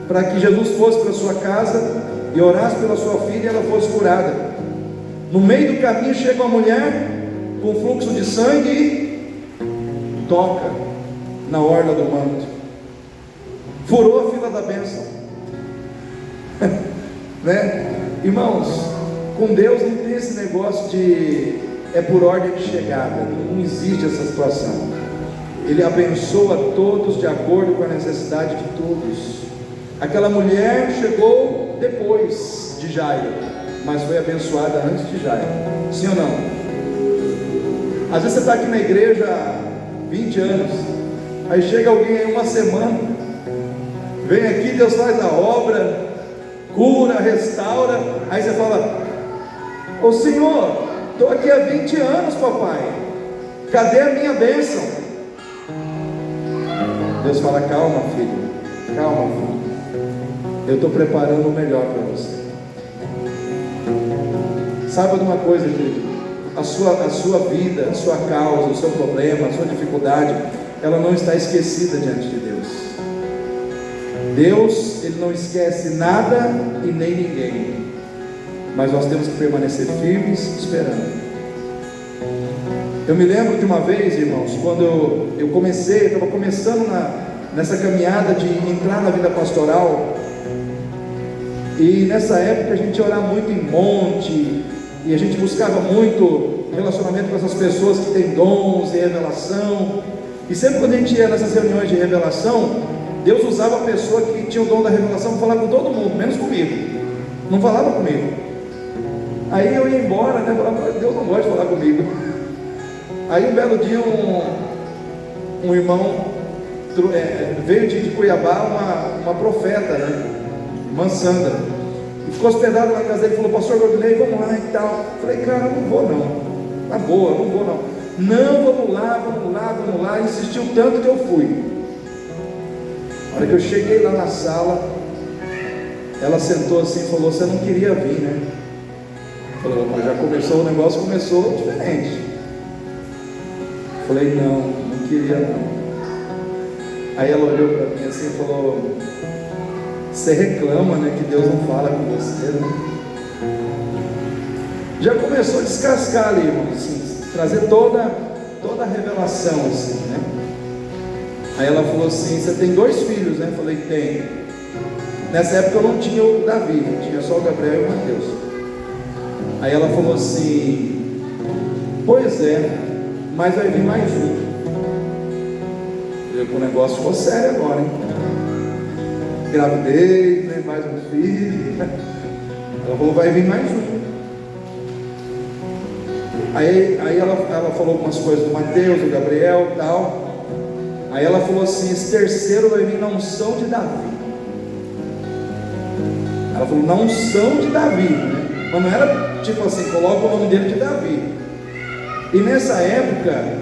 para que Jesus fosse para sua casa e orasse pela sua filha e ela fosse curada. No meio do caminho chega uma mulher com fluxo de sangue e toca na orla do manto, furou a fila da bênção. Né? Irmãos, com Deus não tem esse negócio de é por ordem de chegada. Não existe essa situação. Ele abençoa todos de acordo com a necessidade de todos. Aquela mulher chegou depois de Jairo, mas foi abençoada antes de Jairo. Sim ou não? Às vezes você está aqui na igreja há 20 anos, aí chega alguém aí uma semana, vem aqui, Deus faz a obra, cura, restaura, aí você fala: ô Senhor, estou aqui há 20 anos, papai, cadê a minha bênção? Deus fala: calma, filho, calma, filho, eu estou preparando o melhor para você. Saiba de uma coisa, querido, a sua vida, a sua causa, o seu problema, a sua dificuldade, ela não está esquecida diante de Deus. Deus, Ele não esquece nada e nem ninguém, mas nós temos que permanecer firmes, esperando. Eu me lembro de uma vez, irmãos, quando eu estava começando nessa caminhada de entrar na vida pastoral, e nessa época a gente ia orar muito em monte, e a gente buscava muito relacionamento com essas pessoas que têm dons e revelação, e sempre quando a gente ia nessas reuniões de revelação, Deus usava a pessoa que tinha o dom da revelação para falar com todo mundo, menos comigo. Não falava comigo. Aí eu ia embora, né? Falava: Deus não gosta de falar comigo. Aí um belo dia um irmão veio de Cuiabá, uma profeta, né? Irmã Sandra, e ficou hospedado na casa dele. Falou: pastor Gordilei, vamos lá e tal. Falei: cara, não vou não, na boa, não vou não. Não, vamos lá. Insistiu tanto que eu fui. A hora que eu cheguei lá na sala, ela sentou assim e falou: você não queria vir, né? Falou: mas já começou, o negócio começou diferente. Falei: não queria não. Aí ela olhou para mim assim e falou: você reclama, né, que Deus não fala com você, né? Já começou a descascar ali, irmão, assim, trazer toda a revelação assim, né? Aí ela falou assim: você tem 2 filhos, né? Falei: tem. Nessa época eu não tinha o Davi, tinha só o Gabriel e o Mateus. Aí ela falou assim: pois é, mas vai vir mais um. O negócio ficou sério agora, hein? Gravidez, né? Mais um filho. Ela falou: vai vir mais um. Aí ela falou algumas coisas do Mateus, do Gabriel e tal. Aí ela falou assim: esse terceiro vai vir na unção de Davi. Ela falou: na unção de Davi, né? Mas não era tipo assim, coloca o nome dele de Davi. E nessa época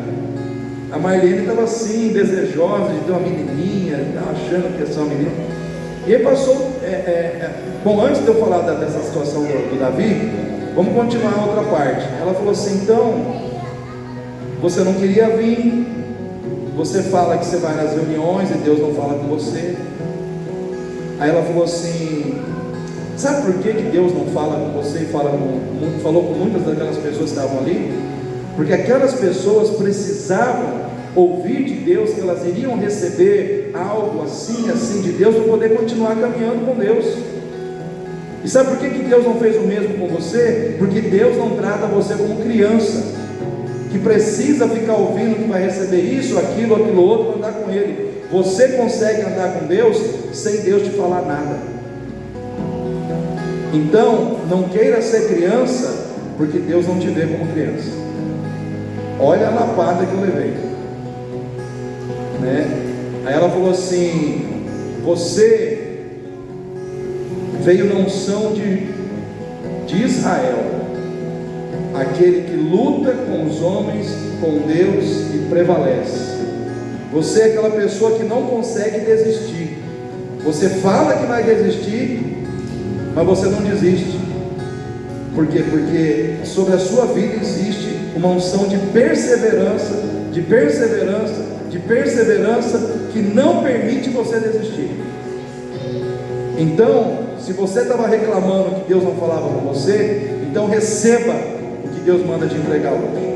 a Marlene estava assim, desejosa de ter uma menininha, estava achando que ia ser uma menina. E aí passou, bom, antes de eu falar dessa situação do Davi, vamos continuar a outra parte. Ela falou assim: então, você não queria vir, você fala que você vai nas reuniões e Deus não fala com você. Aí ela falou assim: sabe por que Deus não fala com você e falou com muitas daquelas pessoas que estavam ali? Porque aquelas pessoas precisavam ouvir de Deus que elas iriam receber algo assim de Deus para poder continuar caminhando com Deus. E sabe por que Deus não fez o mesmo com você? Porque Deus não trata você como criança que precisa ficar ouvindo que vai receber isso, aquilo outro para andar com Ele. Você consegue andar com Deus sem Deus te falar nada. Então não queira ser criança, porque Deus não te vê como criança. Olha a lapada que eu levei, né? Aí ela falou assim: você veio na unção de Israel, aquele que luta com os homens, com Deus e prevalece. Você é aquela pessoa que não consegue desistir. Você fala que vai desistir, mas você não desiste. Por quê? Porque sobre a sua vida existe uma unção de perseverança, de perseverança, de perseverança, que não permite você desistir. Então, se você estava reclamando que Deus não falava com você, então receba o que Deus manda te entregar hoje.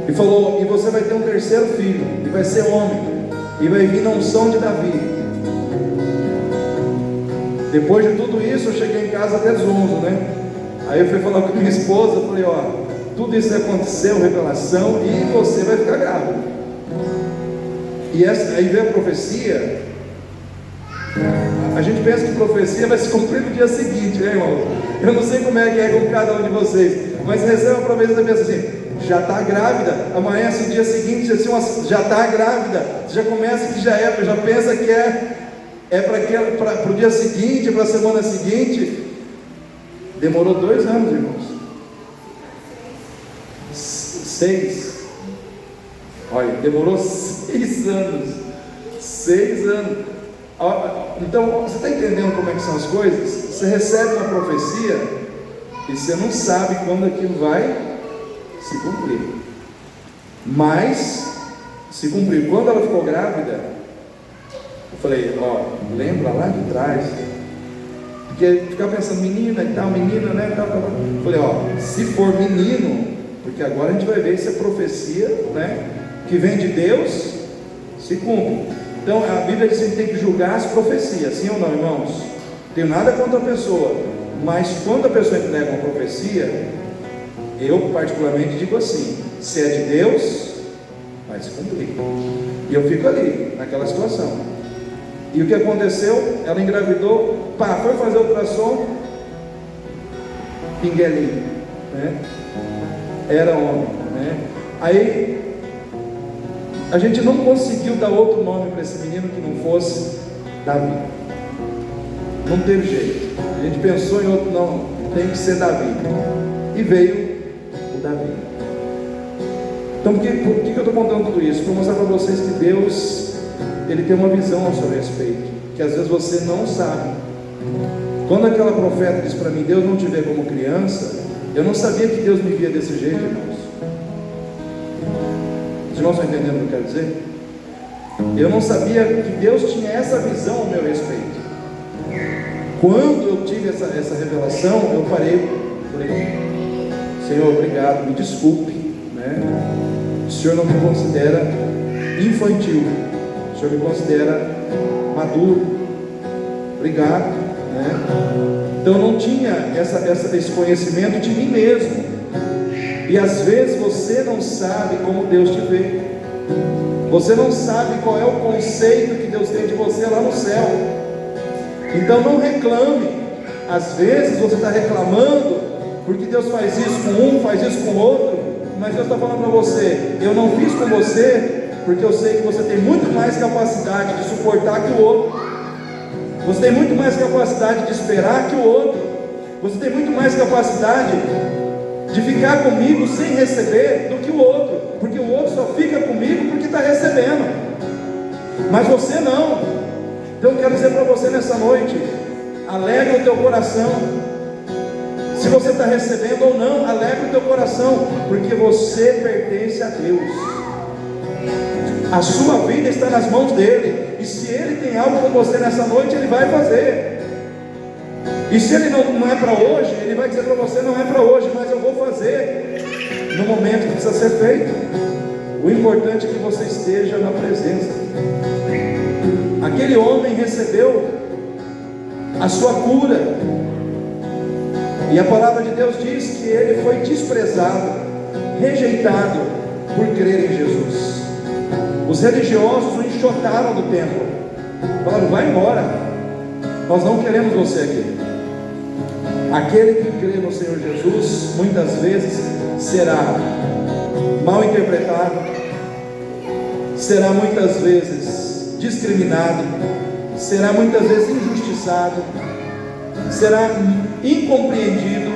E falou: e você vai ter um terceiro filho, e vai ser homem, e vai vir na unção de Davi. Depois de tudo isso, eu cheguei em casa até zonzo, né? Aí eu fui falar com minha esposa, eu falei: ó, tudo isso aconteceu, revelação, e você vai ficar grávida. E aí veio a profecia. A gente pensa que profecia vai se cumprir no dia seguinte, né, irmão? Eu não sei como é que é com cada um de vocês, mas recebe a profecia e pensa assim: já está grávida, amanhece o dia seguinte, já está grávida, já começa que já pensa que para o dia seguinte, para a semana seguinte. Demorou 2 anos, irmãos. 6. Olha, demorou 6 anos. 6 anos. Então, você está entendendo como é que são as coisas? Você recebe uma profecia e você não sabe quando aquilo vai se cumprir. Mas se cumpriu. Quando ela ficou grávida, eu falei: ó, lembra lá de trás? Porque ficava pensando, menina e tal, menina, né? Tal. Eu falei: ó, se for menino, porque agora a gente vai ver se a profecia, né, que vem de Deus, se cumpre. Então a Bíblia diz que a gente tem que julgar as profecias, sim ou não, irmãos? Não tenho nada contra a pessoa, mas quando a pessoa entrega uma profecia, eu particularmente digo assim: se é de Deus, vai se cumprir. E eu fico ali, naquela situação. E o que aconteceu? Ela engravidou, foi fazer o ultrassom, pinguelinho, né? Era homem, né? Aí a gente não conseguiu dar outro nome para esse menino que não fosse Davi. Não teve jeito. A gente pensou em outro, não, tem que ser Davi. E veio o Davi. Então por que eu estou contando tudo isso? Para mostrar para vocês que Deus, Ele tem uma visão ao seu respeito, que às vezes você não sabe. Quando aquela profeta disse para mim: Deus não te vê como criança, eu não sabia que Deus me via desse jeito, irmãos. Os irmãos estão entendendo o que eu quero dizer? Eu não sabia que Deus tinha essa visão ao meu respeito. Quando eu tive essa revelação, eu parei, falei: Senhor, obrigado, me desculpe, né? O Senhor não me considera infantil, o Senhor me considera maduro. Obrigado, né? Então eu não tinha esse conhecimento de mim mesmo. E às vezes você não sabe como Deus te vê. Você não sabe qual é o conceito que Deus tem de você lá no céu. Então não reclame. Às vezes você está reclamando porque Deus faz isso com um, faz isso com outro, mas Deus está falando para você: eu não fiz com você porque eu sei que você tem muito mais capacidade de suportar que o outro. Você tem muito mais capacidade de esperar que o outro. Você tem muito mais capacidade de ficar comigo sem receber do que o outro, porque o outro só fica comigo porque está recebendo, mas você não. Então eu quero dizer para você nessa noite: alegre o teu coração. Se você está recebendo ou não, alegre o teu coração, porque você pertence a Deus. A sua vida está nas mãos dele, e se ele tem algo com você nessa noite, ele vai fazer. E se ele não é para hoje, ele vai dizer para você: não é para hoje, mas eu vou fazer no momento que precisa ser feito. O importante é que você esteja na presença. Aquele homem recebeu a sua cura, e a palavra de Deus diz que ele foi desprezado, rejeitado por crer em Jesus. Os religiosos o enxotaram do templo, falaram: vai embora, nós não queremos você aqui. Aquele que crê no Senhor Jesus, muitas vezes será mal interpretado, será muitas vezes discriminado, será muitas vezes injustiçado, será incompreendido,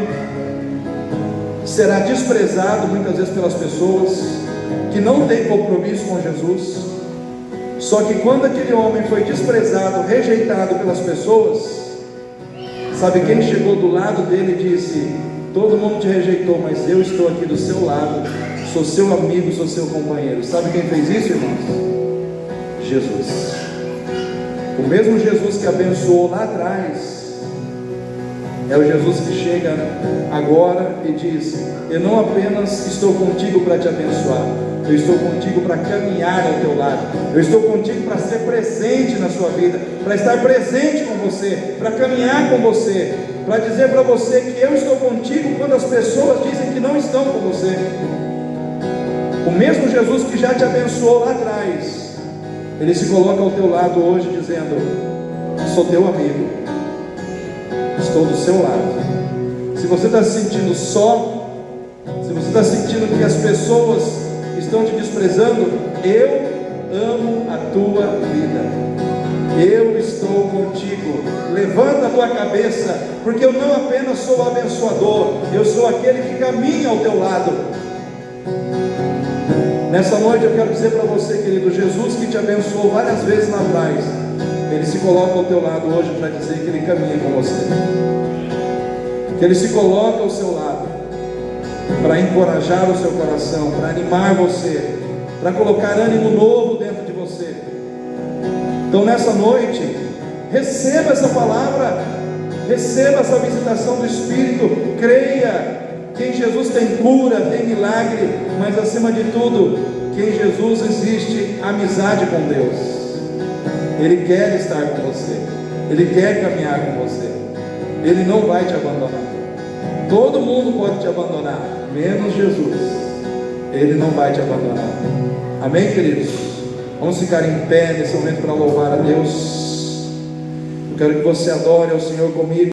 será desprezado muitas vezes pelas pessoas que não têm compromisso com Jesus. Só que quando aquele homem foi desprezado, rejeitado pelas pessoas, sabe quem chegou do lado dele e disse: todo mundo te rejeitou, mas eu estou aqui do seu lado, sou seu amigo, sou seu companheiro. Sabe quem fez isso, irmãos? Jesus. O mesmo Jesus que abençoou lá atrás é o Jesus que chega agora e diz: eu não apenas estou contigo para te abençoar, eu estou contigo para caminhar ao teu lado, eu estou contigo para ser presente na sua vida, para estar presente com você, para caminhar com você, para dizer para você que eu estou contigo quando as pessoas dizem que não estão com você. O mesmo Jesus que já te abençoou lá atrás, Ele se coloca ao teu lado hoje dizendo: sou teu amigo, estou do seu lado. Se você está se sentindo só, se você está sentindo que as pessoas estão te desprezando, eu amo a tua vida, eu estou contigo. Levanta a tua cabeça, porque eu não apenas sou o abençoador, eu sou aquele que caminha ao teu lado. Nessa noite eu quero dizer para você, querido, Jesus que te abençoou várias vezes lá atrás, Ele se coloca ao teu lado hoje para dizer que Ele caminha com você, que Ele se coloca ao seu lado para encorajar o seu coração, para animar você, para colocar ânimo novo dentro de você. Então nessa noite, receba essa palavra, receba essa visitação do Espírito, creia que em Jesus tem cura, tem milagre, mas acima de tudo, que em Jesus existe amizade com Deus. Ele quer estar com você, Ele quer caminhar com você, Ele não vai te abandonar. Todo mundo pode te abandonar, menos Jesus. Ele não vai te abandonar. Amém, queridos? Vamos ficar em pé nesse momento para louvar a Deus. Eu quero que você adore ao Senhor comigo.